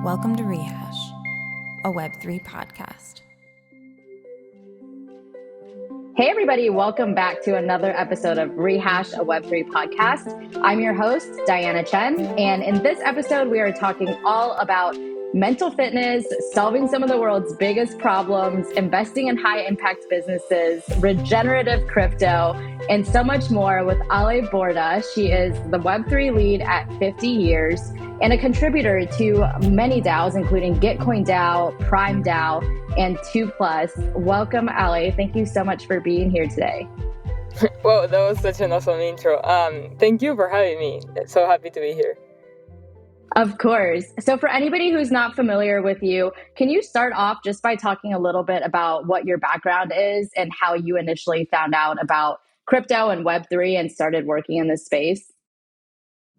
Welcome to Rehash, a Web3 podcast. Hey everybody, welcome back to another episode of Rehash, a Web3 podcast. I'm your host, Diana Chen, and in this episode, we are talking all about mental fitness, solving some of the world's biggest problems, investing in high-impact businesses, regenerative crypto, and so much more with Ale Borda. She is the Web3 lead at 50 years and a contributor to many DAOs, including Gitcoin DAO, Prime DAO, and Twoplus. Welcome, Ale. Thank you so much for being here today. Well, that was such an awesome intro. Thank you for having me. So happy to be here. Of course. So for anybody who's not familiar with you, can you start off just by talking a little bit about what your background is and how you initially found out about crypto and Web3 and started working in this space?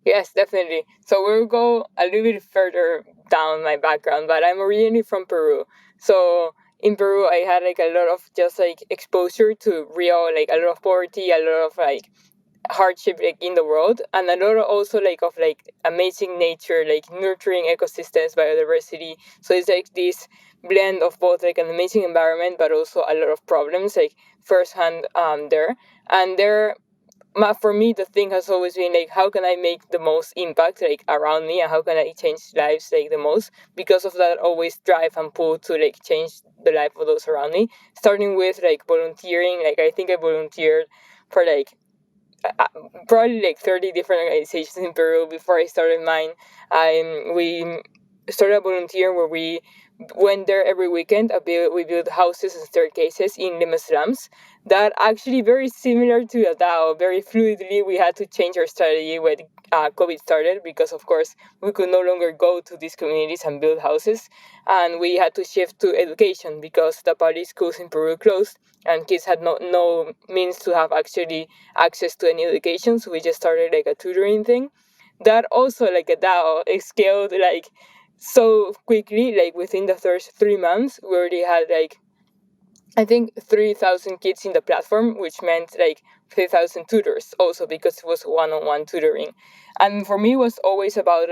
Yes, definitely. So we'll go a little bit further down my background, but I'm originally from Peru. So in Peru, I had a lot of just exposure to real, a lot of poverty, a lot of hardship in the world, and a lot of also of amazing nature, nurturing ecosystems, biodiversity. So it's this blend of both an amazing environment but also a lot of problems firsthand there. And there, for me, the thing has always been how can I make the most impact around me, and how can I change lives the most. Because of that, always drive and pull to change the life of those around me, starting with volunteering. I think I volunteered for probably 30 different organizations in Peru before I started mine. We started a volunteer where we went there every weekend. We built houses and staircases in Lima slums that actually very similar to a DAO. Very fluidly, we had to change our strategy when COVID started, because of course we could no longer go to these communities and build houses, and we had to shift to education because the public schools in Peru closed and kids had no means to have actually access to any education. So we just started a tutoring thing that also a DAO. It scaled so quickly. Within the first 3 months we already had I think 3,000 kids in the platform, which meant 3,000 tutors also, because it was one-on-one tutoring. And for me it was always about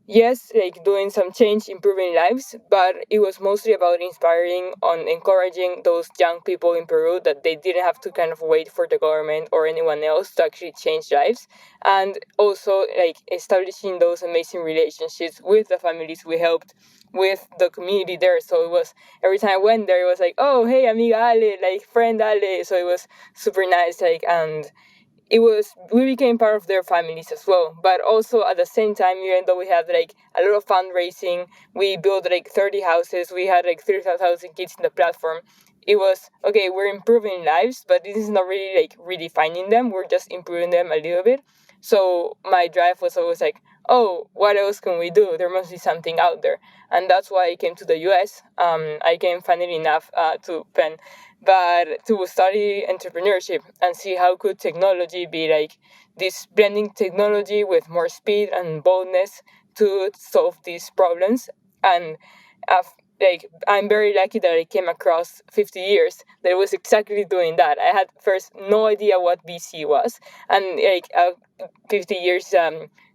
yes, doing some change, improving lives, but it was mostly about inspiring, on encouraging those young people in Peru that they didn't have to kind of wait for the government or anyone else to actually change lives. And also establishing those amazing relationships with the families we helped, with the community there. So it was, every time I went there, it was oh, hey, amiga Ale, friend Ale. So it was super nice, and we became part of their families as well. But also at the same time, even though we had a lot of fundraising, we built 30 houses, we had 30,000 kids in the platform. It was okay, we're improving lives, but this is not really redefining them, we're just improving them a little bit. So my drive was always oh, what else can we do? There must be something out there. And that's why I came to the US. I came, funnily enough, to Penn, but to study entrepreneurship and see how could technology be this, blending technology with more speed and boldness to solve these problems. And I'm very lucky that I came across 50 years that it was exactly doing that. I had first no idea what VC was, and 50 years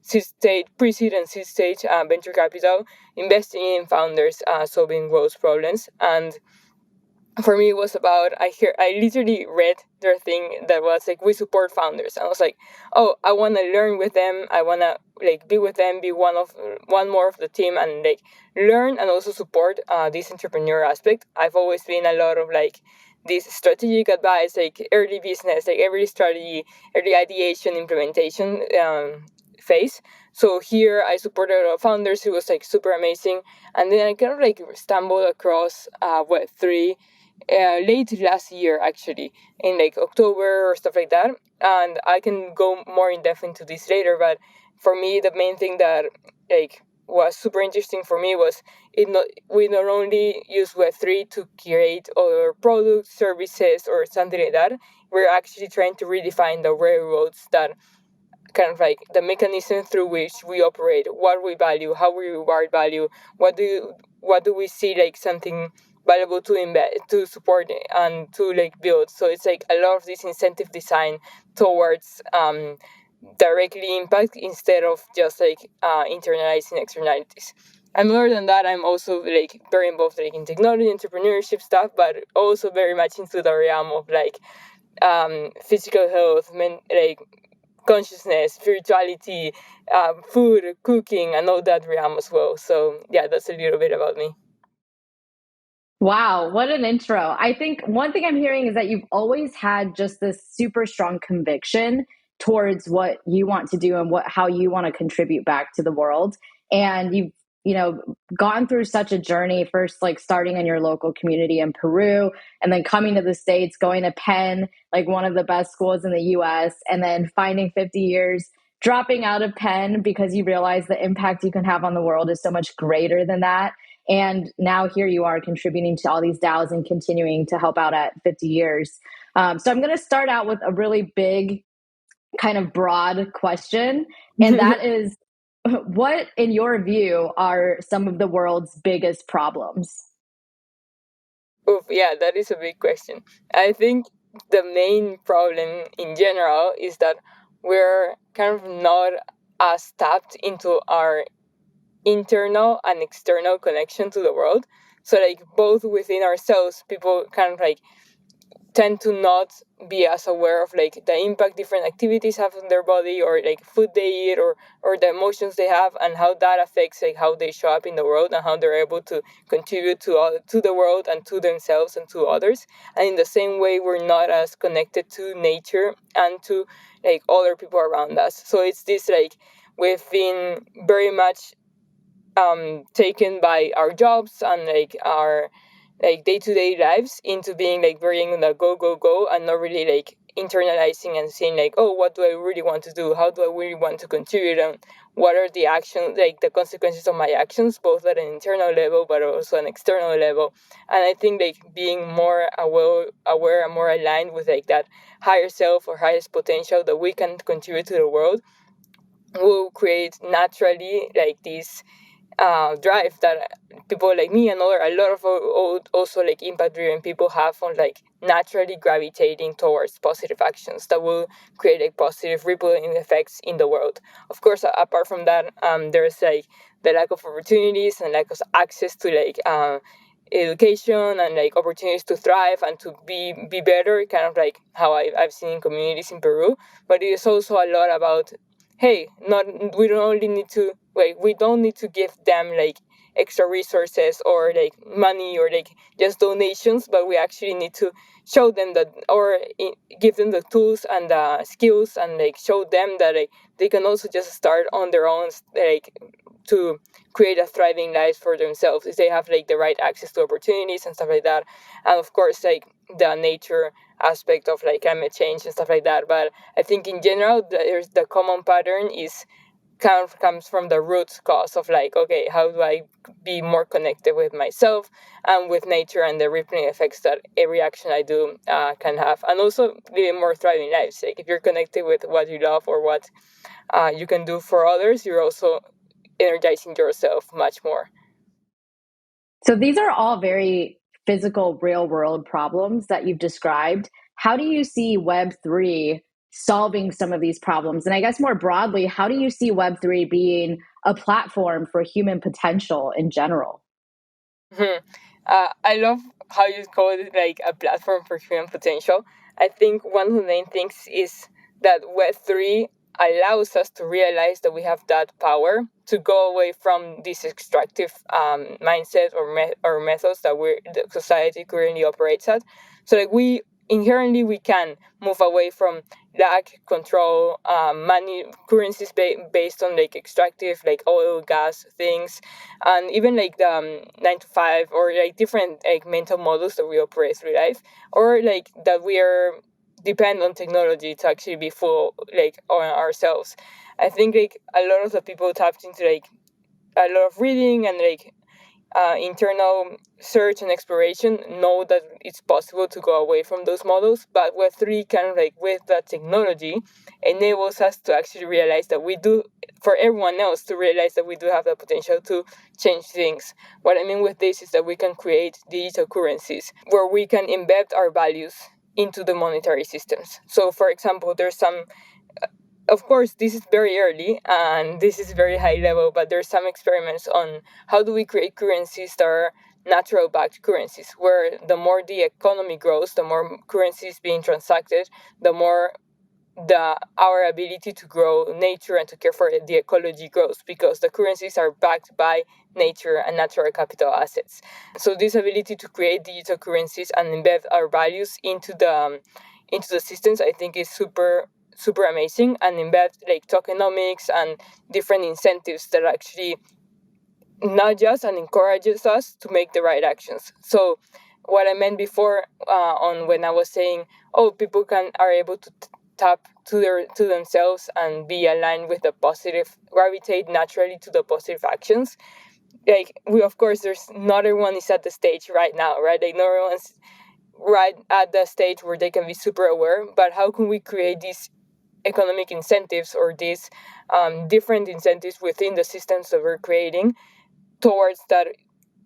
seed-stage, pre-seed and seed-stage venture capital, investing in founders solving growth problems. And for me, it was about, I literally read their thing that was we support founders. And I was oh, I want to learn with them. I want to be with them, be one more of the team, and learn and also support this entrepreneur aspect. I've always been a lot of this strategic advice, early business, early strategy, early ideation, implementation phase. So here I supported a lot of founders. It was super amazing. And then I kind of stumbled across Web3 late last year, actually, in October or stuff like that. And I can go more in depth into this later, but for me, the main thing that was super interesting for me was we not only use Web3 to create other products, services, or something like that. We're actually trying to redefine the railroads that kind of the mechanism through which we operate, what we value, how we reward value, what do we see something valuable to invest, to support, and to build. So it's a lot of this incentive design towards directly impact instead of just internalizing externalities. And more than that, I'm also like very involved like in technology, entrepreneurship stuff, but also very much into the realm of like physical health, like consciousness, spirituality, food, cooking, and all that realm as well. So yeah, that's a little bit about me. Wow, what an intro. I think one thing I'm hearing is that you've always had just this super strong conviction towards what you want to do and what how you want to contribute back to the world. And you've, you know, gone through such a journey, first like starting in your local community in Peru and then coming to the States, going to Penn, like one of the best schools in the US, and then finding 50 years dropping out of Penn because you realize the impact you can have on the world is so much greater than that. And now here you are contributing to all these DAOs and continuing to help out at 50 years. So I'm going to start out with a really big, kind of broad question. And that is, what, in your view, are some of the world's biggest problems? Oof, yeah, that is a big question. I think the main problem in general is that we're kind of not as tapped into our internal and external connection to the world. So like both within ourselves, people kind of like tend to not be as aware of like the impact different activities have on their body, or like food they eat, or the emotions they have, and how that affects like how they show up in the world and how they're able to contribute to the world and to themselves and to others. And in the same way, we're not as connected to nature and to like other people around us. So it's this like we've been very much taken by our jobs and like our like day-to-day lives into being like very in the go and not really like internalizing and saying like, oh, what do I really want to do, how do I really want to contribute, and what are the actions, like the consequences of my actions, both at an internal level but also an external level. And I think like being more aware and more aligned with like that higher self or highest potential that we can contribute to the world will create naturally like this drive that people like me and a lot of also like impact driven people have on like naturally gravitating towards positive actions that will create like positive rippling effects in the world. Of course, apart from that, there's like the lack of opportunities and lack of access to like education and like opportunities to thrive and to be better, kind of like how I've seen in communities in Peru. But it is also a lot about, hey, not we don't only need to like we don't need to give them like extra resources or like money or like just donations, but we actually need to show them that, or give them the tools and the skills, and like show them that like, they can also just start on their own, like to create a thriving life for themselves if they have like the right access to opportunities and stuff like that. And of course like the nature aspect of like climate change and stuff like that. But I think in general, there's the common pattern is kind of comes from the root cause of like, okay, how do I be more connected with myself and with nature and the rippling effects that every action I do can have, and also living more thriving lives. Like if you're connected with what you love or what you can do for others, you're also energizing yourself much more. So these are all very physical, real world problems that you've described. How do you see Web3 solving some of these problems? And I guess more broadly, how do you see Web3 being a platform for human potential in general? Mhm. I love how you call it like a platform for human potential. I think one of the main things is that Web3 allows us to realize that we have that power to go away from this extractive mindset or methods that the society currently operates at. So like we inherently we can move away from lack, control, money, currencies based on like extractive, like oil, gas things, and even like the 9 to 5 or like different like mental models that we operate through life, or like that we are depend on technology to actually be full like on ourselves. I think like a lot of the people tapped into like a lot of reading and like internal search and exploration know that it's possible to go away from those models, but Web3 kind of like with that technology enables us to actually realize that we do, for everyone else to realize that we do have the potential to change things. What I mean with this is that we can create digital currencies where we can embed our values into the monetary systems. So for example, there's some of course, this is very early and this is very high level, but there's some experiments on how do we create currencies that are natural backed currencies, where the more the economy grows, the more currencies being transacted, the more our ability to grow nature and to care for the ecology grows, because the currencies are backed by nature and natural capital assets. So this ability to create digital currencies and embed our values into the systems, I think, is super amazing, and embed like tokenomics and different incentives that actually not just and encourages us to make the right actions. So what I meant before on when I was saying, oh, people are able to tap to themselves and be aligned with the positive, gravitate naturally to the positive actions. Like, we, of course, there's not everyone is at the stage right now, right? Like, not everyone's right at the stage where they can be super aware. But how can we create these economic incentives, or these different incentives within the systems that we're creating towards that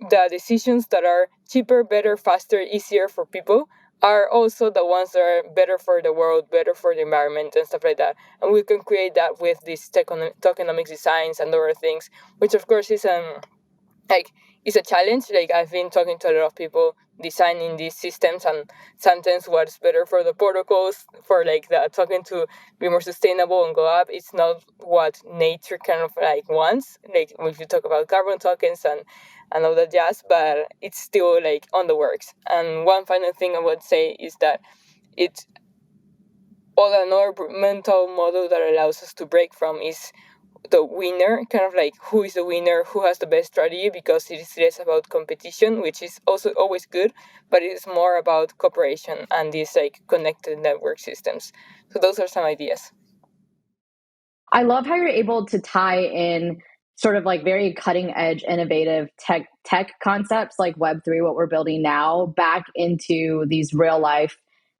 the decisions that are cheaper, better, faster, easier for people are also the ones that are better for the world, better for the environment, and stuff like that. And we can create that with these tokenomics designs and other things, which of course is like it's a challenge. Like, I've been talking to a lot of people designing these systems, and sometimes what's better for the protocols for like the token to be more sustainable and go up, it's not what nature kind of like wants. Like, if you talk about carbon tokens and all that jazz, but it's still like on the works. And one final thing I would say is that it's all another mental model that allows us to break from is the winner, kind of like who is the winner, who has the best strategy, because it is less about competition, which is also always good, but it is more about cooperation and these like connected network systems. So those are some ideas. I love how you're able to tie in sort of like very cutting edge, innovative tech concepts like Web3, what we're building now, back into these real life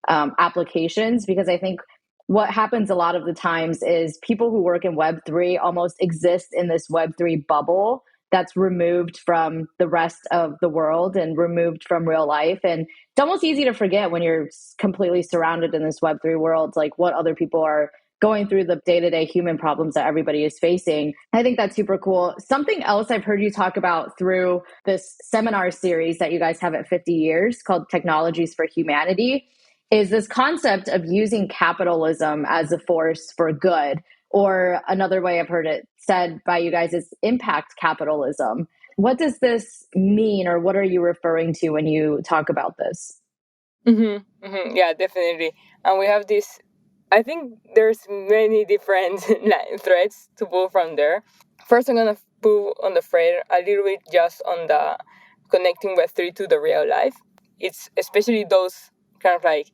applications. Because I think what happens a lot of the times is people who work in Web3 almost exist in this Web3 bubble that's removed from the rest of the world and removed from real life. And it's almost easy to forget when you're completely surrounded in this Web3 world, like what other people are going through, the day-to-day human problems that everybody is facing. I think that's super cool. Something else I've heard you talk about through this seminar series that you guys have at 50 years called Technologies for Humanity is this concept of using capitalism as a force for good. Or another way I've heard it said by you guys is impact capitalism. What does this mean, or what are you referring to when you talk about this? Yeah, definitely. And we have this, I think there's many different threads to pull from there. First, I'm going to pull on the thread a little bit just on the connecting Web3 to the real life. It's especially those kind of like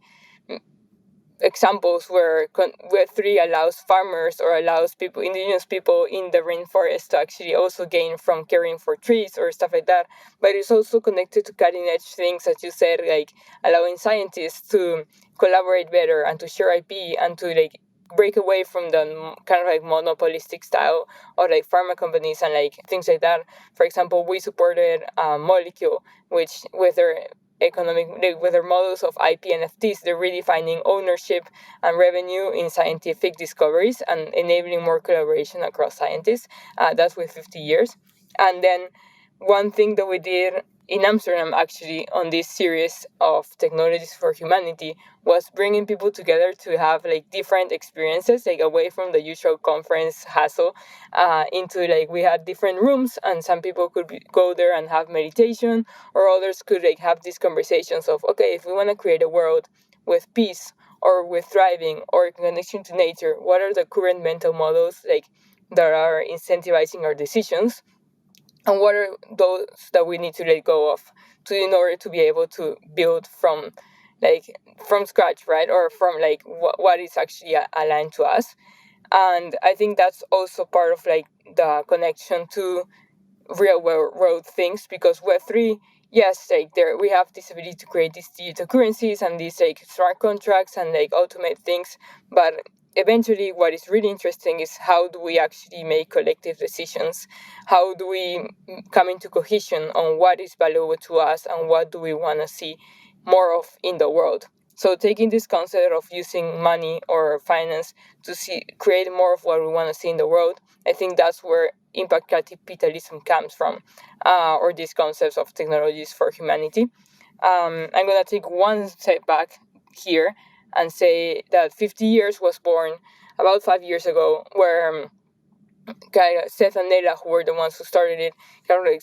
examples where Web3 allows farmers or allows people, indigenous people in the rainforest, to actually also gain from caring for trees or stuff like that. But it's also connected to cutting edge things, as you said, like allowing scientists to collaborate better and to share IP and to like break away from the kind of like monopolistic style of like pharma companies and like things like that. For example, we supported Molecule, which with their with their models of IP NFTs, they're really finding ownership and revenue in scientific discoveries and enabling more collaboration across scientists. That's with 50 years. And then one thing that we did in Amsterdam, actually, on this series of Technologies for Humanity, was bringing people together to have like different experiences, like away from the usual conference hassle, into like we had different rooms, and some people could go there and have meditation, or others could like have these conversations of, okay, if we want to create a world with peace or with thriving or connection to nature, what are the current mental models like that are incentivizing our decisions? And what are those that we need to let go of in order to be able to build from scratch, right? Or from like what is actually aligned to us. And I think that's also part of like the connection to real world things, because Web3, yes, like there we have this ability to create these digital currencies and these like smart contracts and like automate things, but eventually what is really interesting is how do we actually make collective decisions? How do we come into cohesion on what is valuable to us and what do we want to see more of in the world? So taking this concept of using money or finance to create more of what we want to see in the world, I think that's where impact capitalism comes from, or these concepts of technologies for humanity. I'm going to take one step back here and say that 50 years was born about 5 years ago, where Seth and Nela, who were the ones who started it,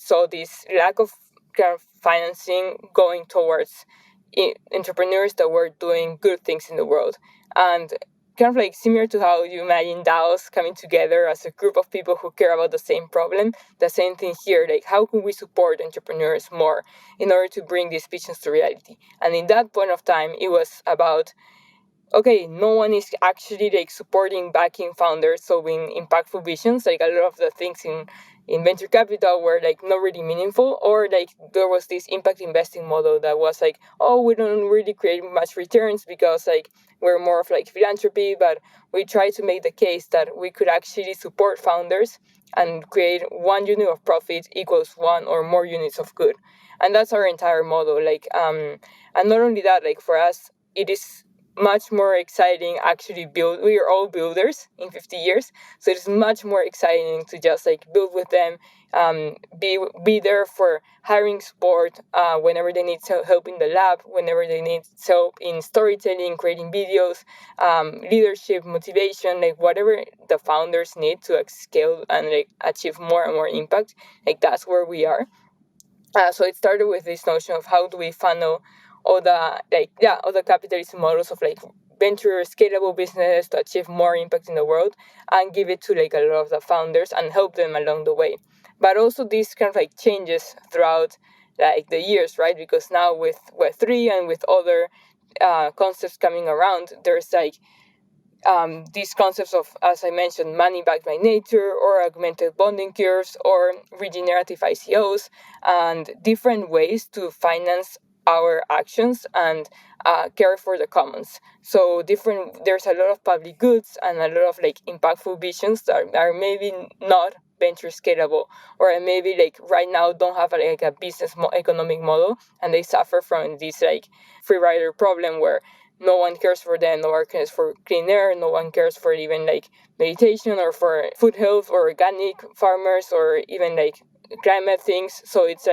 saw this lack of financing going towards entrepreneurs that were doing good things in the world. And similar to how you imagine DAOs coming together as a group of people who care about the same problem, the same thing here, how can we support entrepreneurs more in order to bring these visions to reality? And in that point of time, it was about, okay, no one is actually supporting backing founders solving impactful visions. A lot of the things in venture capital were not really meaningful, or there was this impact investing model that was oh, we don't really create much returns because we're more of philanthropy, but we try to make the case that we could actually support founders and create 1 unit of profit equals 1 or more units of good. And that's our entire model. And not only that, for us, it is much more exciting actually build. We are all builders in 50 years, so it's much more exciting to just build with them, be there for hiring support whenever they need help in the lab, whenever they need help in storytelling, creating videos, leadership, motivation, whatever the founders need to scale and achieve more and more impact. That's where we are. So it started with this notion of how do we funnel all the capitalism models of venture scalable business to achieve more impact in the world and give it to a lot of the founders and help them along the way. But also this changes throughout the years, right? Because now with Web3 and with other concepts coming around, there's these concepts of, as I mentioned, money backed by nature, or augmented bonding curves, or regenerative ICOs, and different ways to finance our actions and care for the commons. So there's a lot of public goods and a lot of impactful visions that are maybe not venture scalable, or maybe right now don't have a business economic model, and they suffer from this free rider problem where no one cares for them, no one cares for clean air, no one cares for even meditation or for food health or organic farmers or even climate things. So it's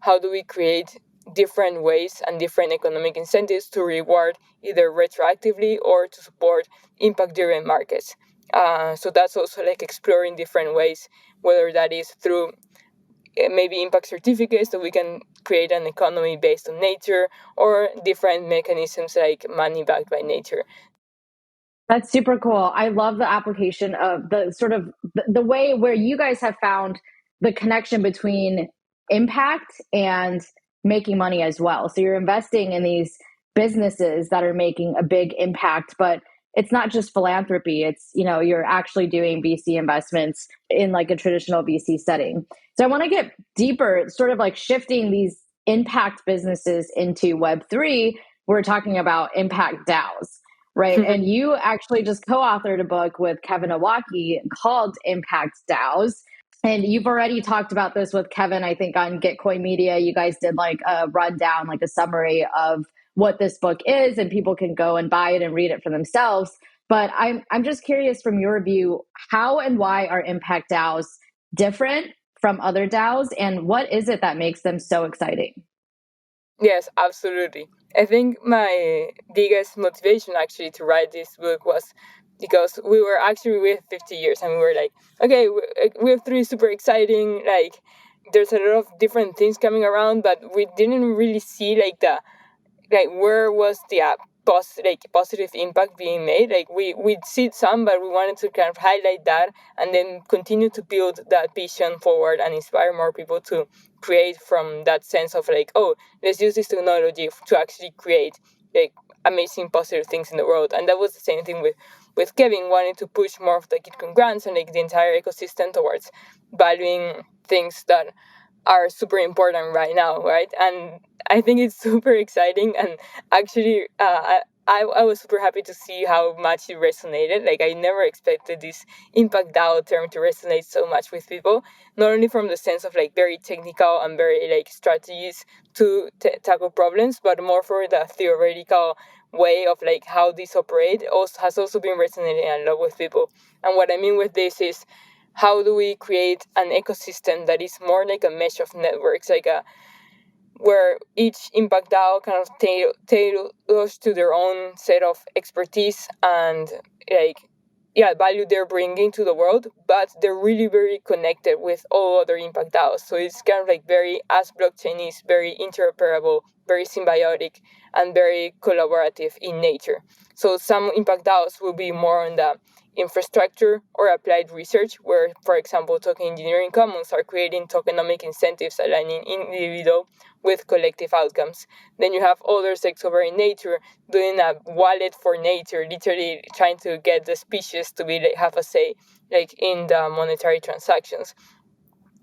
how do we create different ways and different economic incentives to reward either retroactively or to support impact-driven markets. So that's also exploring different ways, whether that is through maybe impact certificates that we can create an economy based on nature, or different mechanisms like money backed by nature. That's super cool. I love the application of the sort of the way where you guys have found the connection between impact and making money as well. So you're investing in these businesses that are making a big impact, but it's not just philanthropy. It's, you're actually doing VC investments in a traditional VC setting. So I want to get deeper, sort of shifting these impact businesses into Web3. We're talking about impact DAOs. Right. And you actually just co-authored a book with Kevin Iwaki called Impact DAOs. And you've already talked about this with Kevin, I think, on Gitcoin Media. You guys did a rundown, a summary of what this book is, and people can go and buy it and read it for themselves. But I'm just curious, from your view, how and why are impact DAOs different from other DAOs, and what is it that makes them so exciting? Yes, absolutely. I think my biggest motivation actually to write this book was because we were actually with 50 years and we were okay, Web3 is super exciting. There's a lot of different things coming around, but we didn't really see where was the positive impact being made. We'd see some, but we wanted to highlight that and then continue to build that vision forward and inspire more people to create from that sense of oh, let's use this technology to actually create amazing positive things in the world. And that was the same thing with Kevin, wanting to push more of the Gitcoin grants and the entire ecosystem towards valuing things that are super important right now, right? And I think it's super exciting, and actually I was super happy to see how much it resonated. I never expected this impact DAO term to resonate so much with people, not only from the sense of very technical and very strategies to tackle problems, but more for the theoretical way of like how these operate also has also been resonating a lot with people. And what I mean with this is, how do we create an ecosystem that is more like a mesh of networks, like a where each impact DAO kind of tailors to their own set of expertise and like value they're bringing to the world, but they're really very connected with all other impact DAOs. So it's kind of like very, as blockchain is very interoperable, very symbiotic, and very collaborative in nature. So some impact DAOs will be more on the infrastructure or applied research, where, for example, token engineering commons are creating tokenomic incentives aligning individual with collective outcomes. Then you have others like sovereign nature doing a wallet for nature, literally trying to get the species to be have a say like in the monetary transactions.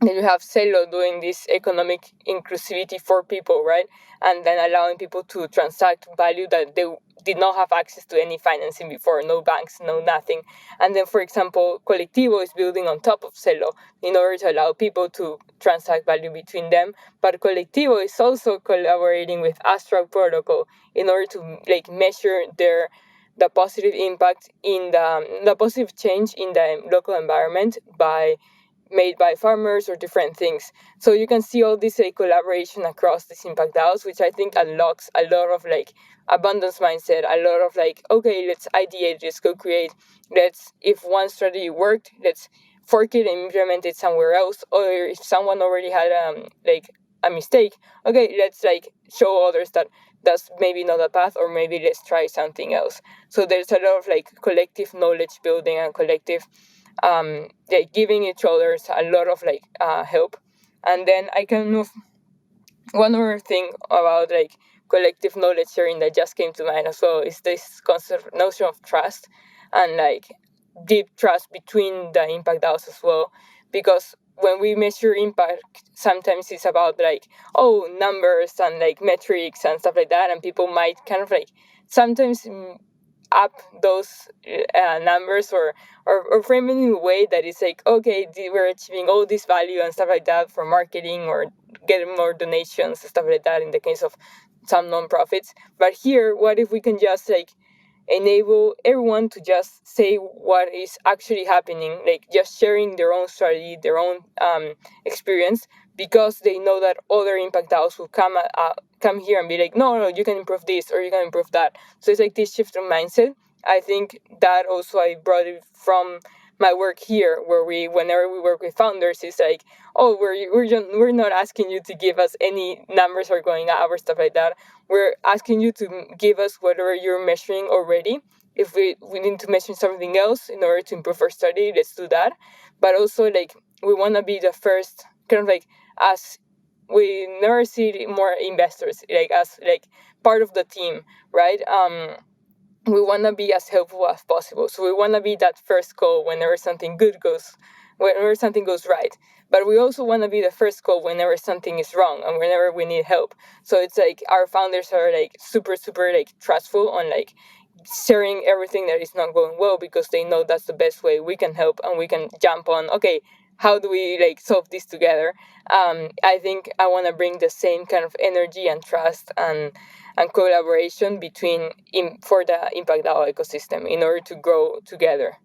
Then you have Celo doing this economic inclusivity for people, right? And then allowing people to transact value that they did not have access to any financing before, no banks, no nothing. And then, for example, Colectivo is building on top of Celo in order to allow people to transact value between them. But Colectivo is also collaborating with Astral Protocol in order to like measure the positive impact in the positive change in the local environment made by farmers or different things. So you can see all this collaboration across these impact DAOs, which I think unlocks a lot of like abundance mindset, a lot of like, okay, let's ideate, let's co-create, if one strategy worked, let's fork it and implement it somewhere else. Or if someone already had like a mistake, okay, let's like show others that that's maybe not a path, or maybe let's try something else. So there's a lot of like collective knowledge building and collective giving each other a lot of like help. And then I can move one other thing about like collective knowledge sharing that just came to mind as well is this concept notion of trust, and like deep trust between the impact DAOs as well. Because when we measure impact, sometimes it's about like, oh, numbers and like metrics and stuff like that, and people might kind of like sometimes up those numbers, or frame it in a way that is like, okay, we're achieving all this value and stuff like that for marketing or getting more donations, stuff like that in the case of some nonprofits. But here, what if we can just like enable everyone to just say what is actually happening, like just sharing their own strategy, their own experience, because they know that other impact DAOs will come here and be like, no, you can improve this or you can improve that. So it's like this shift of mindset. I think that also I brought it from my work here, where whenever we work with founders, it's like, oh, we're not asking you to give us any numbers or going up or stuff like that. We're asking you to give us whatever you're measuring already. If we need to measure something else in order to improve our study, let's do that. But also, like, we want to be the first, kind of like, as we never see more investors, like, as like part of the team, right? We want to be as helpful as possible. So we want to be that first call whenever whenever something goes right. But we also want to be the first call whenever something is wrong and whenever we need help. So it's like our founders are like super, super like trustful on like sharing everything that is not going well, because they know that's the best way we can help, and we can jump on, okay, how do we like solve this together? I think I want to bring the same kind of energy and trust and collaboration for the impact DAO ecosystem in order to grow together.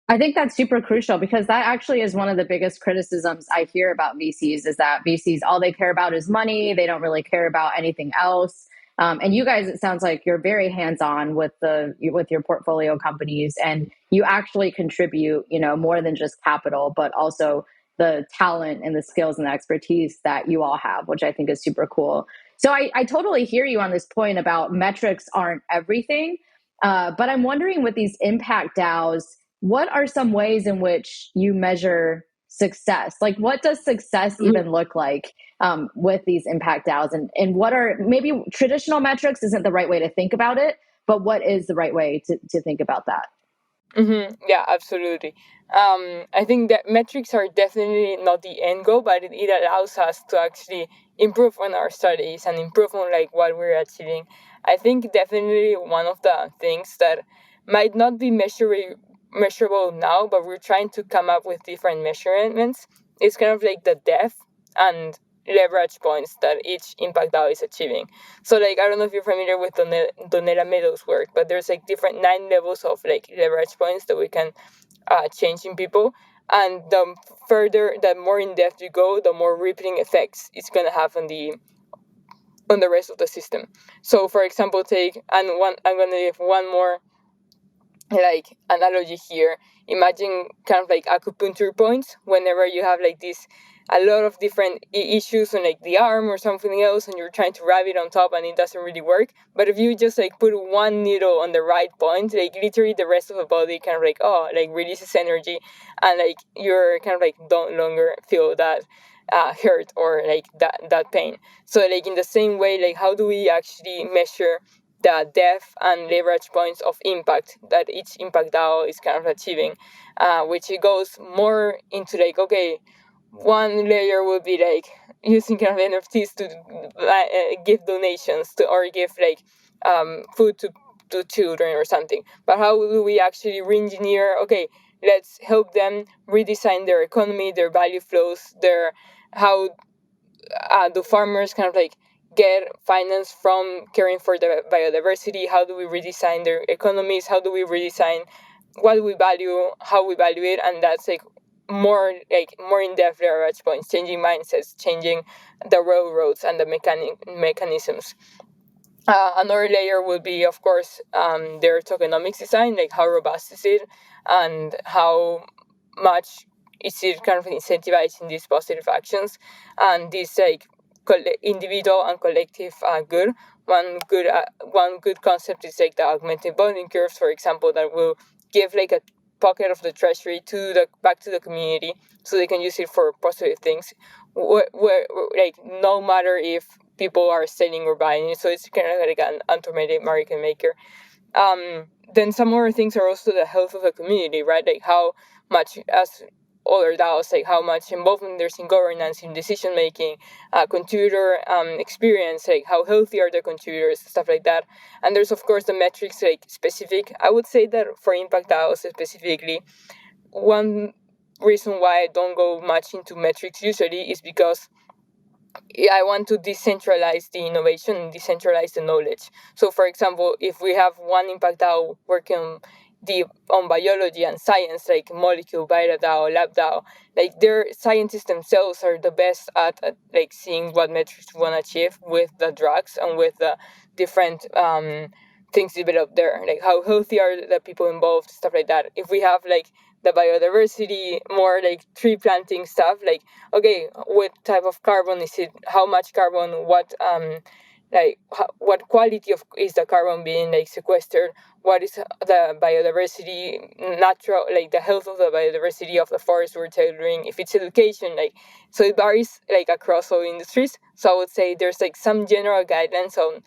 I think that's super crucial, because that actually is one of the biggest criticisms I hear about VCs, is that VCs, all they care about is money. They don't really care about anything else. And you guys, it sounds like you're very hands-on with your portfolio companies, and you actually contribute, more than just capital, but also the talent and the skills and the expertise that you all have, which I think is super cool. So I totally hear you on this point about metrics aren't everything. But I'm wondering, with these impact DAOs, what are some ways in which you measure success? Like, what does success even look like with these impact DAOs? And what are, maybe traditional metrics isn't the right way to think about it, but what is the right way to think about that? Mm-hmm. Yeah, absolutely. I think that metrics are definitely not the end goal, but it allows us to actually improve on our studies and improve on like what we're achieving. I think definitely one of the things that might not be measurable now, but we're trying to come up with different measurements. It's kind of like the depth and leverage points that each impact DAO is achieving. So like I don't know if you're familiar with Donella Meadows' work, but there's like different 9 levels of like leverage points that we can change in people. And the more in depth you go, the more rippling effects it's gonna have on the rest of the system. So for example, I'm gonna give one more like analogy here. Imagine kind of like acupuncture points whenever you have like this a lot of different issues on like the arm or something else, and you're trying to wrap it on top and it doesn't really work. But if you just like put one needle on the right point, like literally the rest of the body kind of like releases energy, and like you're kind of like don't longer feel that hurt or like that pain. So like in the same way, like how do we actually measure the depth and leverage points of impact that each impact DAO is kind of achieving, which it goes more into like, okay, one layer will be like using kind of NFTs to give donations to or give like food to children or something. But how do we actually re-engineer? Okay, let's help them redesign their economy, their value flows, their how do farmers kind of like get finance from caring for the biodiversity? How do we redesign their economies? How do we redesign what we value, how we value it? And that's like more in-depth leverage points, changing mindsets, changing the railroads and the mechanisms. Another layer would be, of course, their tokenomics design, like how robust is it, and how much is it kind of incentivizing these positive actions, and this like individual and collective good. One good concept is like the augmented bonding curves, for example, that will give like a pocket of the treasury back to the community, so they can use it for positive things. Where like no matter if people are selling or buying it, so it's kind of like an automated market maker. Then some other things are also the health of the community, right? Like how much, as other DAOs, like how much involvement there's in governance, in decision making, contributor experience, like how healthy are the contributors, stuff like that. And there's of course the metrics like specific. I would say that for impact DAOs specifically, one reason why I don't go much into metrics usually is because I want to decentralize the innovation and decentralize the knowledge. So, for example, if we have one impact DAO working on biology and science, like molecule, beta DAO, lab DAO, like their scientists themselves are the best at like seeing what metrics we want to achieve with the drugs and with the different things developed there, like how healthy are the people involved, stuff like that. If we have like the biodiversity, more like tree planting stuff, like okay, what type of carbon is it? How much carbon? What quality of is the carbon being like sequestered? What is the biodiversity, natural, like the health of the biodiversity of the forest we're tailoring? If it's education, like so it varies like across all industries. So I would say there's like some general guidelines on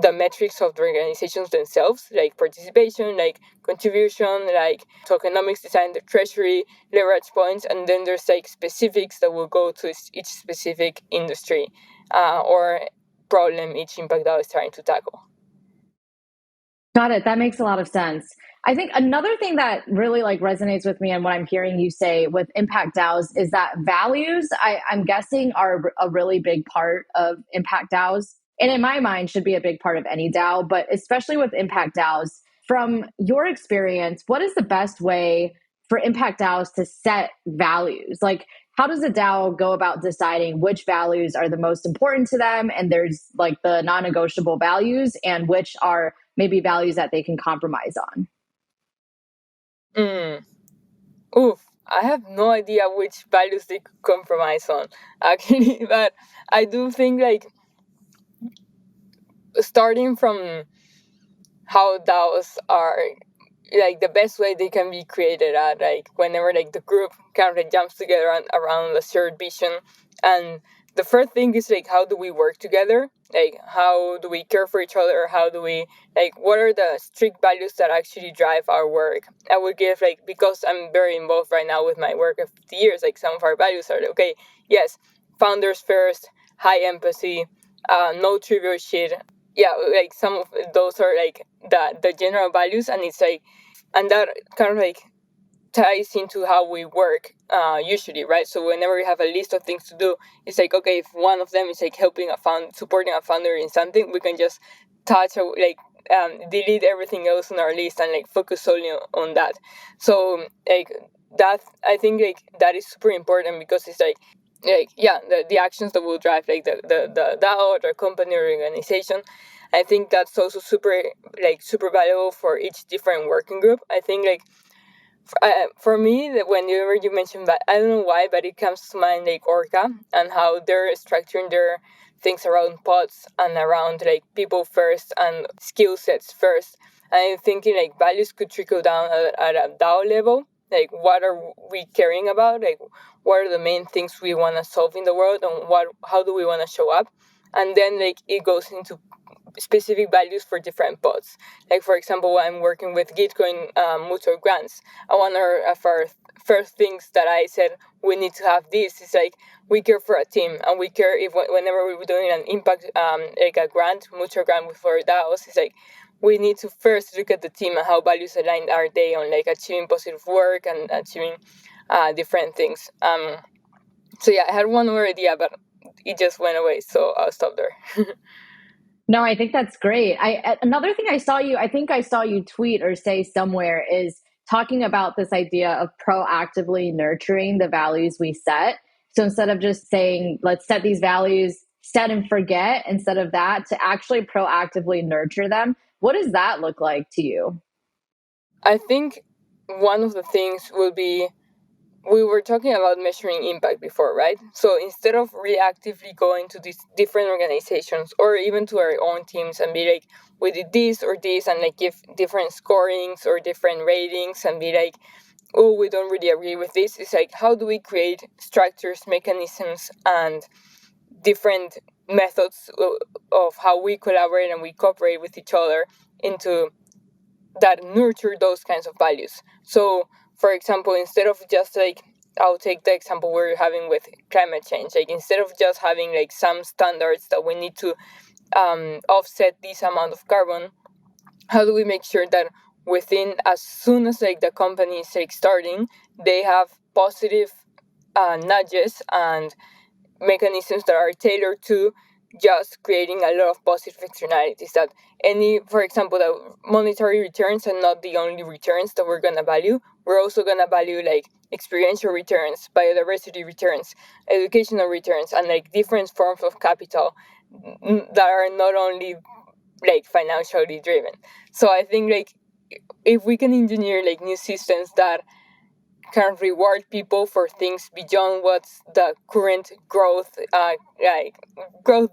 the metrics of the organizations themselves, like participation, like contribution, like tokenomics design, the treasury, leverage points, and then there's like specifics that will go to each specific industry or problem each impact DAO is trying to tackle. Got it. That makes a lot of sense. I think another thing that really like resonates with me and what I'm hearing you say with impact DAOs is that values, I'm guessing, are a really big part of impact DAOs. And in my mind, should be a big part of any DAO, but especially with impact DAOs. From your experience, what is the best way for impact DAOs to set values? Like, how does a DAO go about deciding which values are the most important to them? And there's like the non negotiable values, and which are maybe values that they can compromise on? Oof, I have no idea which values they could compromise on, actually, but I do think like starting from how DAOs are like the best way they can be created at, like whenever like the group kind of like jumps together around a shared vision. And the first thing is like how do we work together, like how do we care for each other, how do we like what are the strict values that actually drive our work. I would give like, because I'm very involved right now with my work of the years, like some of our values are like, okay, yes, founders first, high empathy, no trivial shit. Yeah, like some of those are like the general values, and it's like, and that kind of like ties into how we work usually, right? So whenever we have a list of things to do, it's like, okay, if one of them is like supporting a founder in something, we can just delete everything else on our list and like focus solely on that. So like that, I think like that is super important, because it's like the actions that will drive like the DAO or the company or organization. I think that's also super valuable for each different working group. I think like for me, that whenever you mention that, I don't know why, but it comes to mind like Orca and how they're structuring their things around pods and around like people first and skill sets first. And I'm thinking like values could trickle down at a DAO level. Like, what are we caring about? Like, what are the main things we want to solve in the world, and how do we want to show up? And then like it goes into specific values for different pods. Like, for example, when I'm working with Gitcoin mutual grants, one of our first things that I said we need to have this is like we care for a team, and we care if whenever we're doing an impact like a mutual grant for DAOs, it's like we need to first look at the team and how values aligned are they on like achieving positive work and achieving different things. So yeah, I had one more idea, but it just went away, so I'll stop there. No, I think that's great. Another thing I think I saw you tweet or say somewhere, is talking about this idea of proactively nurturing the values we set. So instead of just saying, let's set these values, set and forget, instead of that, to actually proactively nurture them. What does that look like to you? I think one of the things will be, we were talking about measuring impact before, right? So instead of reactively going to these different organizations or even to our own teams and be like, we did this or this, and like give different scorings or different ratings and be like, oh, we don't really agree with this. It's like, how do we create structures, mechanisms, and different methods of how we collaborate and we cooperate with each other into that nurture those kinds of values. So, for example, instead of just like, I'll take the example we're having with climate change. Like, instead of just having like some standards that we need to offset this amount of carbon, how do we make sure that within, as soon as like the company is like starting, they have positive nudges and mechanisms that are tailored to just creating a lot of positive externalities, that for example, that monetary returns are not the only returns that we're going to value. We're also going to value like experiential returns, biodiversity returns, educational returns, and like different forms of capital that are not only like financially driven. So I think like if we can engineer like new systems that can reward people for things beyond what's the current growth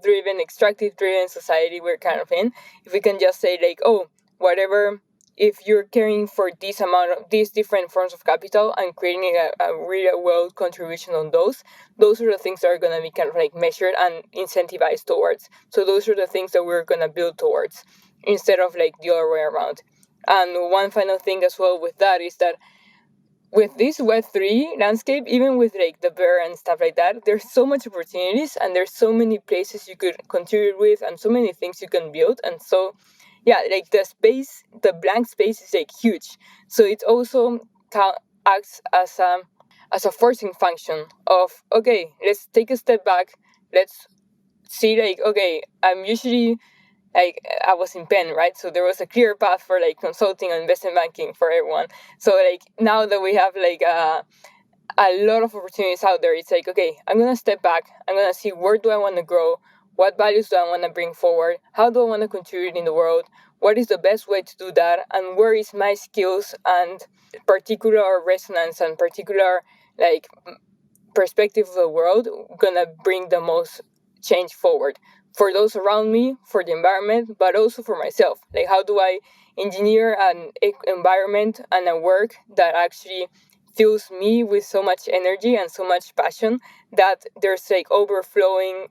driven, extractive driven society we're kind of in. If we can just say like, oh, whatever, if you're caring for this amount of these different forms of capital and creating a real world contribution on those are the things that are going to be kind of like measured and incentivized towards. So those are the things that we're going to build towards, instead of like the other way around. And one final thing as well with that is that with this Web3 landscape, even with like the bear and stuff like that, there's so much opportunities and there's so many places you could contribute with and so many things you can build. And so, yeah, like the blank space is like huge. So it also acts as a forcing function of, okay, let's take a step back. Let's see like, okay, I'm usually like, I was in Penn, right? So there was a clear path for like consulting and investment banking for everyone. So like now that we have like a lot of opportunities out there, it's like, okay, I'm gonna step back. I'm gonna see, where do I want to grow? What values do I want to bring forward? How do I want to contribute in the world? What is the best way to do that? And where is my skills and particular resonance and particular like perspective of the world gonna bring the most change forward for those around me, for the environment, but also for myself? Like, how do I engineer an environment and a work that actually fills me with so much energy and so much passion that there's like overflowing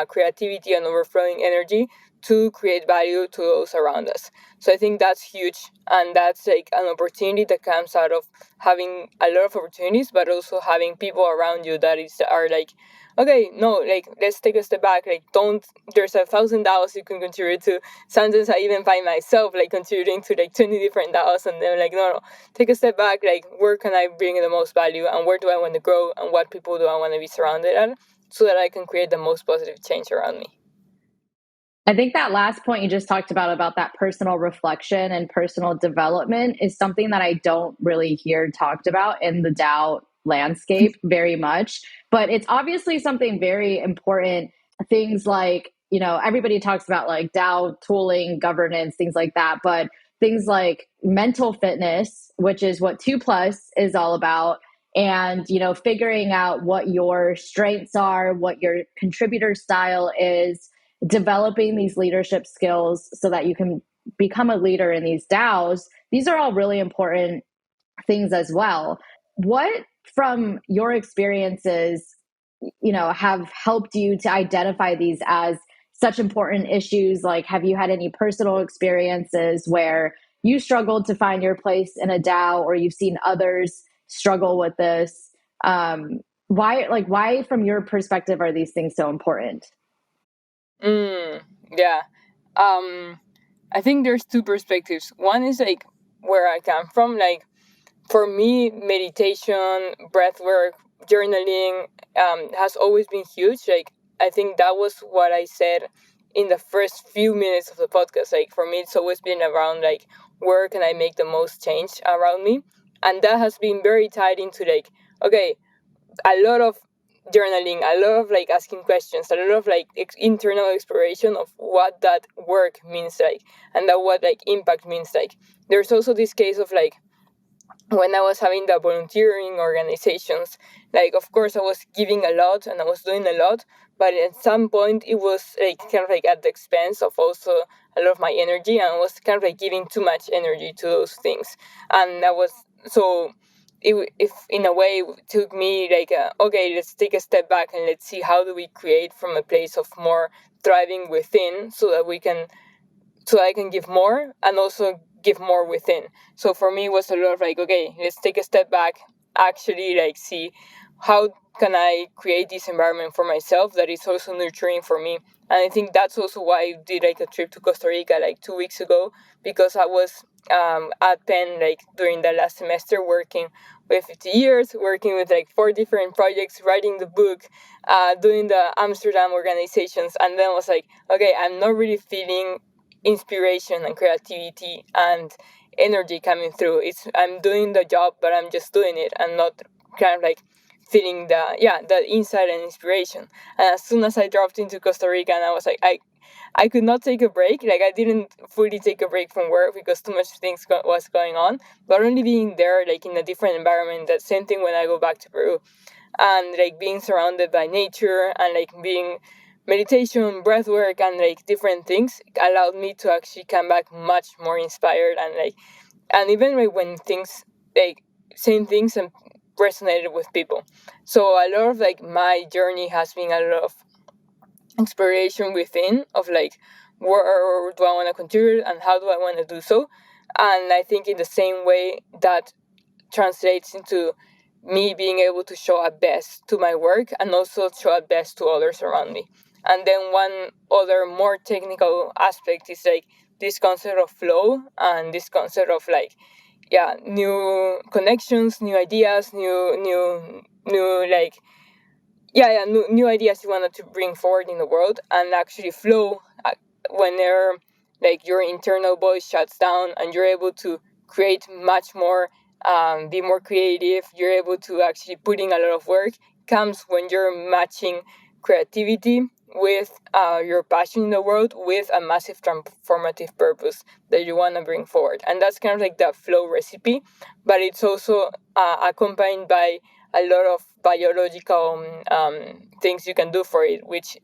creativity and overflowing energy to create value to those around us. So I think that's huge, and that's like an opportunity that comes out of having a lot of opportunities, but also having people around you that are like okay, no, like let's take a step back. Like don't, there's 1,000 DAOs you can contribute to. Sometimes I even find myself like contributing to like 20 different DAOs, and then like no, take a step back. Like where can I bring the most value, and where do I want to grow, and what people do I want to be surrounded at, so that I can create the most positive change around me. I think that last point you just talked about that personal reflection and personal development is something that I don't really hear talked about in the DAO landscape very much. But it's obviously something very important. Things like, everybody talks about like DAO tooling, governance, things like that. But things like mental fitness, which is what Twoplus is all about, and figuring out what your strengths are, what your contributor style is, developing these leadership skills so that you can become a leader in these DAOs. These are all really important things as well. What from your experiences, have helped you to identify these as such important issues? Like, have you had any personal experiences where you struggled to find your place in a DAO, or you've seen others struggle with this? Why, from your perspective, are these things so important? Yeah. I think there's two perspectives. One is like where I come from. Like for me, meditation, breath work, journaling has always been huge. Like I think that was what I said in the first few minutes of the podcast. Like for me, it's always been around like where can I make the most change around me, and that has been very tied into like okay, a lot of journaling, a lot of like asking questions, a lot of like internal exploration of what that work means like, and that what like impact means like. There's also this case of like when I was having the volunteering organizations, like of course I was giving a lot and I was doing a lot, but at some point it was like kind of like at the expense of also a lot of my energy, and I was kind of like giving too much energy to those things, and that was so. If in a way it took me like okay, let's take a step back and let's see how do we create from a place of more thriving within, so that we can, so I can give more and also give more within. So for me, it was a lot of like, okay, let's take a step back, actually like see how can I create this environment for myself that is also nurturing for me. And I think that's also why I did like a trip to Costa Rica like 2 weeks ago, because I was at Penn like during the last semester working with 50 years, working with like 4 different projects, writing the book, doing the Amsterdam organizations. And then I was like, okay, I'm not really feeling inspiration and creativity and energy coming through. It's I'm doing the job, but I'm just doing it and not kind of like feeling the insight and inspiration. And as soon as I dropped into Costa Rica, and I was like, I could not take a break. Like I didn't fully take a break from work because too much things was going on. But only being there, like in a different environment. That same thing when I go back to Peru, and like being surrounded by nature and like being meditation, breath work, and like different things allowed me to actually come back much more inspired, and like, and even like when things like saying things and resonated with people. So a lot of like my journey has been a lot of exploration within of like where do I want to contribute and how do I want to do so. And I think in the same way that translates into me being able to show at best to my work and also show at best to others around me. And then one other more technical aspect is like this concept of flow and this concept of like new connections, new ideas, new like new ideas you wanted to bring forward in the world, and actually flow when they're like your internal voice shuts down and you're able to create much more, be more creative. You're able to actually put in a lot of work. Comes when you're matching creativity with your passion in the world with a massive transformative purpose that you want to bring forward, and that's kind of like the flow recipe. But it's also accompanied by a lot of biological things you can do for it, which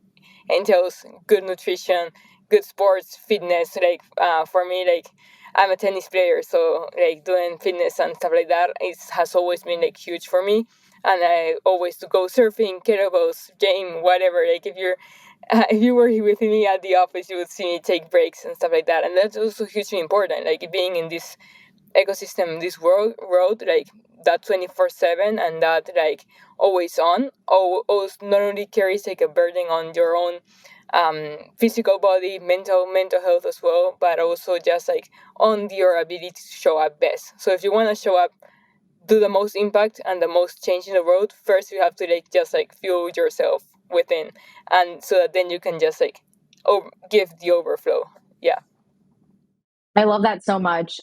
entails good nutrition, good sports, fitness. Like for me, like I'm a tennis player, so like doing fitness and stuff like that has always been like huge for me. And I always to go surfing, kettlebells, gym, whatever. Like if you were with me at the office, you would see me take breaks and stuff like that. And that's also hugely important. Like being in this ecosystem, this world, like that 24/7 and that like always on, always not only carries like a burden on your own physical body, mental health as well, but also just like on your ability to show up best. So if you want to show up, do the most impact and the most change in the world, first you have to like just like fuel yourself within, and so that then you can just like give the overflow. Yeah. I love that so much.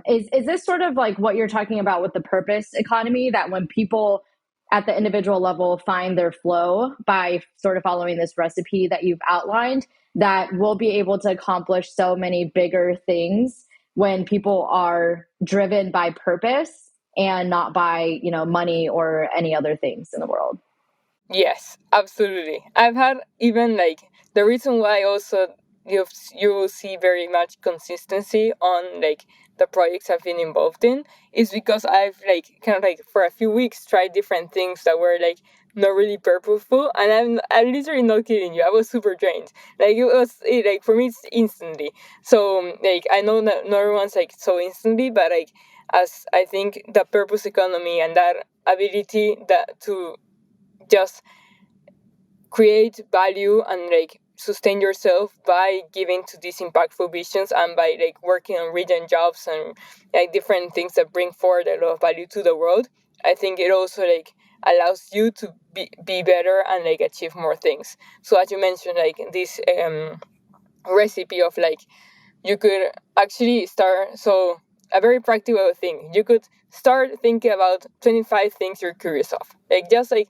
Is this sort of like what you're talking about with the purpose economy, that when people at the individual level find their flow by sort of following this recipe that you've outlined, that we'll be able to accomplish so many bigger things when people are driven by purpose and not by, money or any other things in the world? Yes, absolutely. I've had even like the reason why also you will see very much consistency on like the projects I've been involved in is because I've like kind of like for a few weeks tried different things that were like not really purposeful, and I'm literally not kidding you. I was super drained. Like like for me it's instantly. So like I know that not everyone's like so instantly, but like as I think the purpose economy and that ability that to just create value and like sustain yourself by giving to these impactful visions and by like working on region jobs and like different things that bring forward a lot of value to the world. I think it also like allows you to be better and like achieve more things. So as you mentioned, like this recipe of like you could actually start. So a very practical thing, you could start thinking about 25 things you're curious of, like just like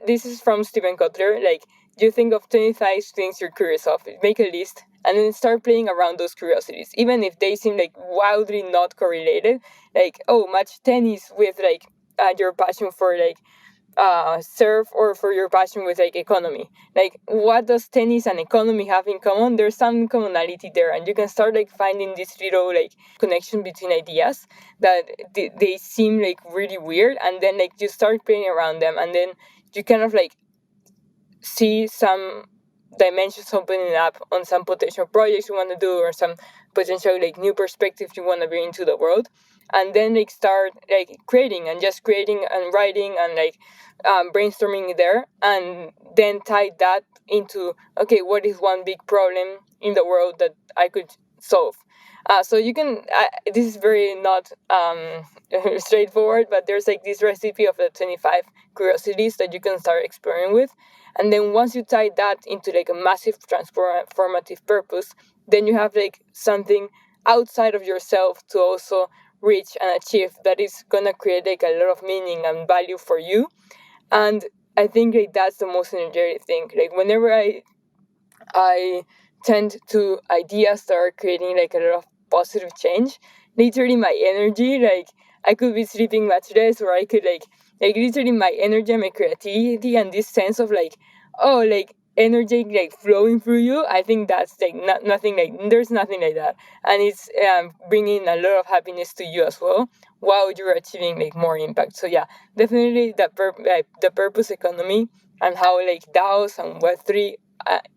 this is from Stephen Kotler, like you think of 25 things you're curious of, make a list and then start playing around those curiosities, even if they seem like wildly not correlated, like oh match tennis with like your passion for like surf, or for your passion with like economy. Like what does tennis and economy have in common? There's some commonality there, and you can start like finding this little like connection between ideas that they seem like really weird, and then like you start playing around them, and then you kind of like see some dimensions opening up on some potential projects you want to do, or some potential like new perspectives you want to bring into the world, and then like start like creating and just creating and writing and like brainstorming there, and then tie that into okay, what is one big problem in the world that I could solve. So you can this is very not straightforward, but there's like this recipe of the 25 curiosities that you can start exploring with, and then once you tie that into like a massive transformative purpose, then you have like something outside of yourself to also reach and achieve that is gonna create like a lot of meaning and value for you. And I think like that's the most energetic thing. Like whenever I tend to ideas that are creating like a lot of positive change, literally my energy, like I could be sleeping much less, or I could like literally my energy and my creativity and this sense of like oh like energy like flowing through you. I think that's like nothing like there's nothing like that, and it's bringing a lot of happiness to you as well while you're achieving like more impact. So yeah, definitely like, the purpose economy and how like DAOs and Web3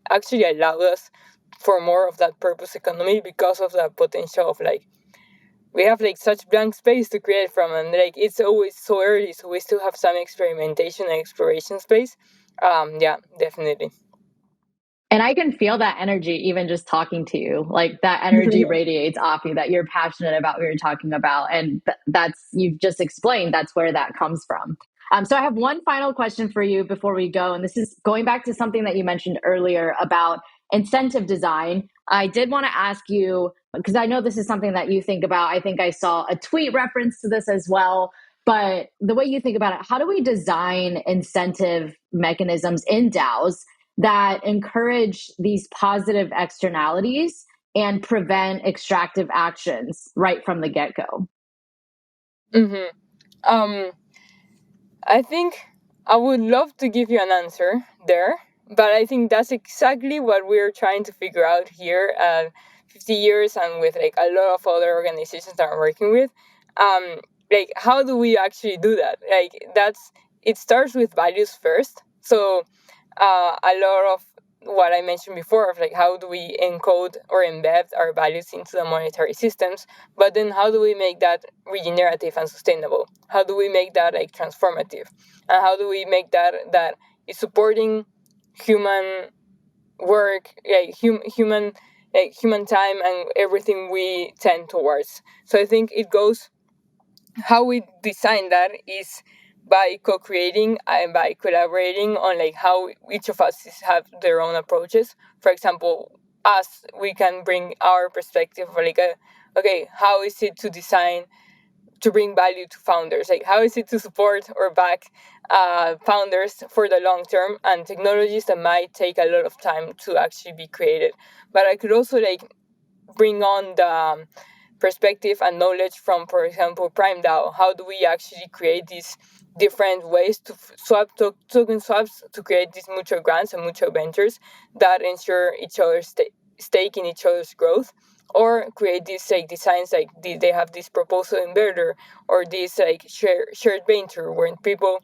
actually allow us for more of that purpose economy because of the potential of like we have like such blank space to create from, and like it's always so early, so we still have some experimentation and exploration space. Yeah, definitely. And I can feel that energy even just talking to you. Like that energy radiates off you, that you're passionate about what you're talking about. And that's, you've just explained, that's where that comes from. So I have one final question for you before we go. And this is going back to something that you mentioned earlier about incentive design. I did want to ask you, because I know this is something that you think about. I think I saw a tweet reference to this as well. But the way you think about it, how do we design incentive mechanisms in DAOs that encourage these positive externalities and prevent extractive actions right from the get-go? Mm-hmm. Um, I think I would love to give you an answer there, but I think that's exactly what we're trying to figure out here at 50 years and with like a lot of other organizations that I'm working with. Like, how do we actually do that? Like, it starts with values first. So, a lot of what I mentioned before of like how do we encode or embed our values into the monetary systems, but then how do we make that regenerative and sustainable? How do we make that like transformative? And how do we make that is supporting human work, human time and everything we tend towards. So I think it goes how we design that is by co-creating and by collaborating on like how each of us have their own approaches. For example, us, we can bring our perspective of like okay, how is it to design to bring value to founders? Like how is it to support or back founders for the long term and technologies that might take a lot of time to actually be created. But I could also like bring on the perspective and knowledge from, for example, Prime DAO. How do we actually create these different ways to swap token swaps to create these mutual grants and mutual ventures that ensure each other's stake in each other's growth, or create these like designs like they have this proposal inverter or this like shared venture where people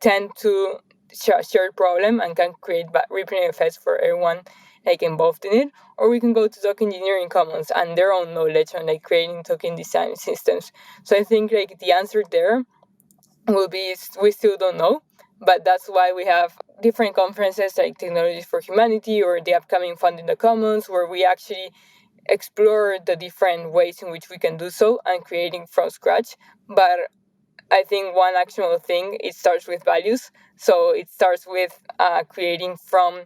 tend to share shared problem and can create rippling effects for everyone like involved in it. Or we can go to token engineering commons and their own knowledge on like creating token design systems. So I think like the answer there will be we still don't know, but that's why we have different conferences like Technologies for Humanity or the upcoming Fund in the Commons, where we actually explore the different ways in which we can do so and creating from scratch. But I think one actionable thing, it starts with values. So it starts with creating from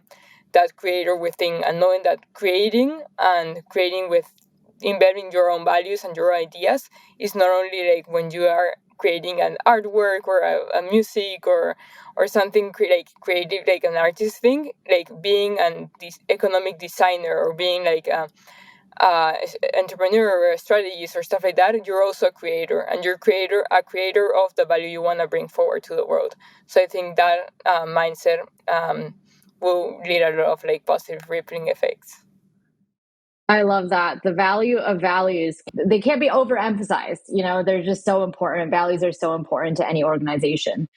that creator within and knowing that creating with embedding your own values and your ideas is not only like when you are creating an artwork or a music or something like creative, like an artist thing, like being an economic designer or being like entrepreneur or a strategist or stuff like that. You're also a creator, and you're a creator of the value you want to bring forward to the world. So I think that mindset will lead a lot of like positive rippling effects. I love that. The value of values, they can't be overemphasized. You know, they're just so important. Values are so important to any organization.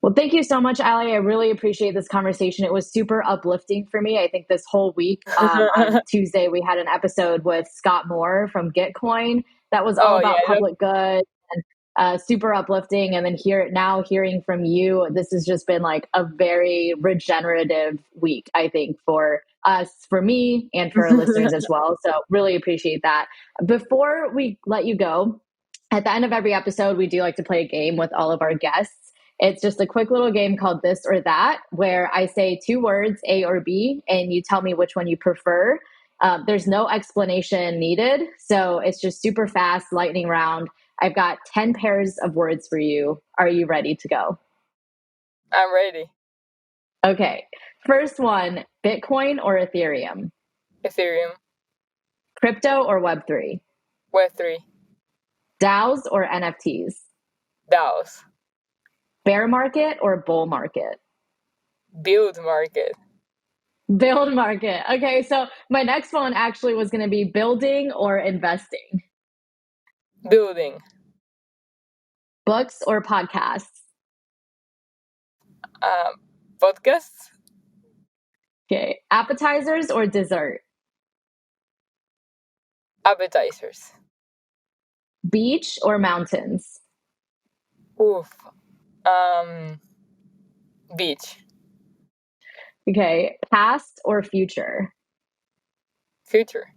Well, thank you so much, Ali. I really appreciate this conversation. It was super uplifting for me. I think this whole week, on Tuesday, we had an episode with Scott Moore from Gitcoin that was all Oh about yeah, public good and super uplifting. And then hearing from you, this has just been like a very regenerative week, I think, for us, for me, and for our listeners as well. So really appreciate that. Before we let you go, at the end of every episode, we do like to play a game with all of our guests. It's just a quick little game called This or That, where I say two words, A or B, and you tell me which one you prefer. There's no explanation needed. So it's just super fast, lightning round. I've got 10 pairs of words for you. Are you ready to go? I'm ready. Okay. First one, Bitcoin or Ethereum? Ethereum. Crypto or Web3? Web3. DAOs or NFTs? DAOs. Bear market or bull market? Build market. Build market. Okay, so my next one actually was going to be building or investing. Building. Books or podcasts? Podcasts. Okay, appetizers or dessert? Appetizers. Beach or mountains? Oof. Beach. Okay, past or future? Future.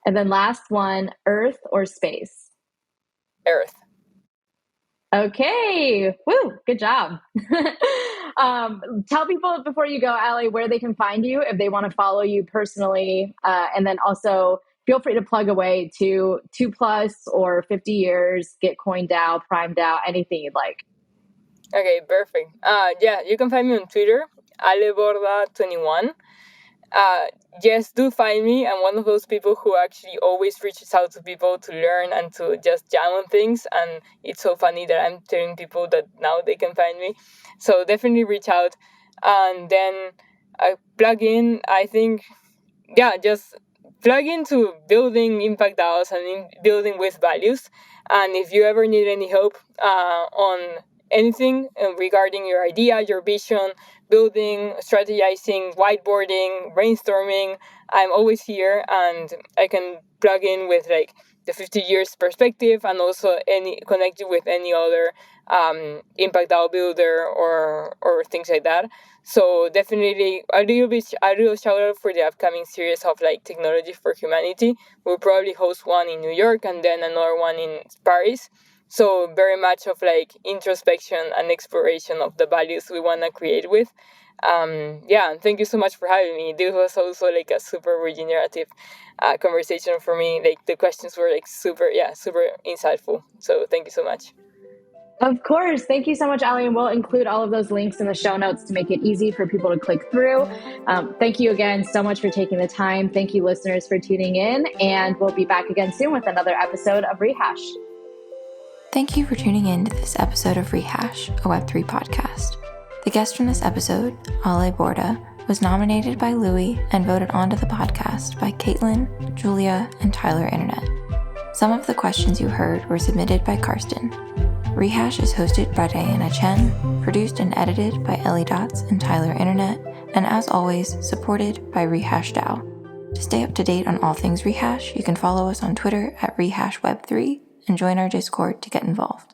And then last one, Earth or space? Earth. Okay, woo, good job. Tell people before you go, Ali, where they can find you if they want to follow you personally. And then also feel free to plug away to Twoplus or 50 years, Gitcoin DAO, Prime DAO, anything you'd like. Okay, perfect. Yeah, you can find me on Twitter, Ale Borda 21. Yes, do find me. I'm one of those people who actually always reaches out to people to learn and to just jam on things. And it's so funny that I'm telling people that now they can find me. So definitely reach out. And then I plug in, I think, yeah, just plug into building impact DAOs and building with values. And if you ever need any help on anything regarding your idea, your vision, building, strategizing, whiteboarding, brainstorming, I'm always here, and I can plug in with like the 50 years perspective, and also connect you with any other impact DAO builder or things like that. So definitely a little shout out for the upcoming series of like technology for humanity. We'll probably host one in New York and then another one in Paris. So very much of like introspection and exploration of the values we want to create with. Yeah, and thank you so much for having me. This was also like a super regenerative conversation for me. Like the questions were like super insightful. So thank you so much. Of course. Thank you so much, Ali. And we'll include all of those links in the show notes to make it easy for people to click through. Thank you again so much for taking the time. Thank you, listeners, for tuning in. And we'll be back again soon with another episode of Rehash. Thank you for tuning in to this episode of Rehash, a Web3 podcast. The guest from this episode, Ale Borda, was nominated by Louis and voted onto the podcast by Caitlin, Julia, and Tyler Internet. Some of the questions you heard were submitted by Karsten. Rehash is hosted by Diana Chen, produced and edited by Ellie Dots and Tyler Internet, and as always, supported by Rehash DAO. To stay up to date on all things Rehash, you can follow us on Twitter at RehashWeb3 and join our Discord to get involved.